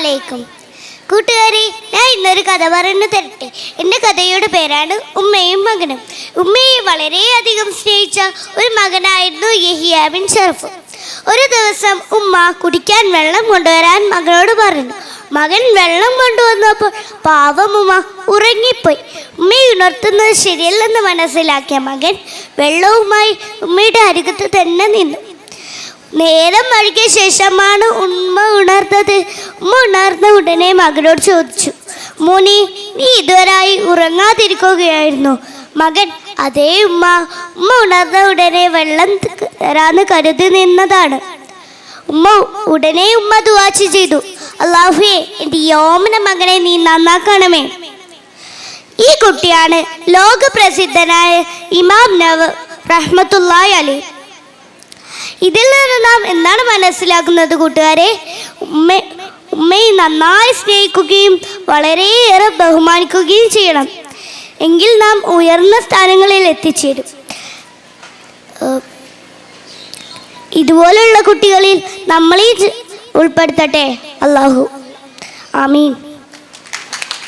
അലൈക്കും. കൂട്ടുകാരെ, ഞാൻ ഇന്നൊരു കഥ പറഞ്ഞു തരട്ടെ. എൻ്റെ കഥയുടെ പേരാണ് ഉമ്മയും മകനും. ഉമ്മയെ വളരെയധികം സ്നേഹിച്ച ഒരു മകനായിരുന്നു യഹിയ ബിൻ ഷറഫ്. ഒരു ദിവസം ഉമ്മ കുടിക്കാൻ വെള്ളം കൊണ്ടുവരാൻ മകനോട് പറഞ്ഞു. മകൻ വെള്ളം കൊണ്ടുവന്നപ്പോൾ പാവം ഉമ്മ ഉറങ്ങിപ്പോയി. ഉമ്മയെ ഉണർത്തുന്നത് ശരിയല്ലെന്ന് മനസ്സിലാക്കിയ മകൻ വെള്ളവുമായി ഉമ്മയുടെ അരികത്ത് തന്നെ നിന്നു. നേരം വൈകിയ ശേഷമാണ് ഉമ്മ ഉണർന്നത്. ഉമ്മ ഉണർന്ന ഉടനെ മകനോട് ചോദിച്ചു, മോനെ, നീ ഇതുവരായി ഉറങ്ങാതിരിക്കുകയായിരുന്നു? മകൻ, അതേ ഉമ്മ. ഉമ്മ ഉണർന്ന ഉടനെ വെള്ളം തരാന്ന് കരുതി നിന്നതാണ്. ഉടനെ ഉമ്മ ദുആ ചെയ്തു, അല്ലാഹുവേ, എൻ്റെ യോമന മകനെ നീ നന്നാക്കണമേ. ഈ കുട്ടിയാണ് ലോകപ്രസിദ്ധനായ ഇമാം നവവി റഹ്മത്തുള്ളാഹി അലൈഹി. ഇതിൽ നിന്ന് നാം എന്താണ് മനസ്സിലാക്കുന്നത് കൂട്ടുകാരെ? ഉമ്മയെ നന്നായി സ്നേഹിക്കുകയും വളരെയേറെ ബഹുമാനിക്കുകയും ചെയ്യണം. എങ്കിൽ നാം ഉയർന്ന സ്ഥാനങ്ങളിൽ എത്തിച്ചേരും. ഇതുപോലുള്ള കുട്ടികളിൽ നമ്മളെ ഉൾപ്പെടുത്തട്ടെ അല്ലാഹു. ആമീൻ.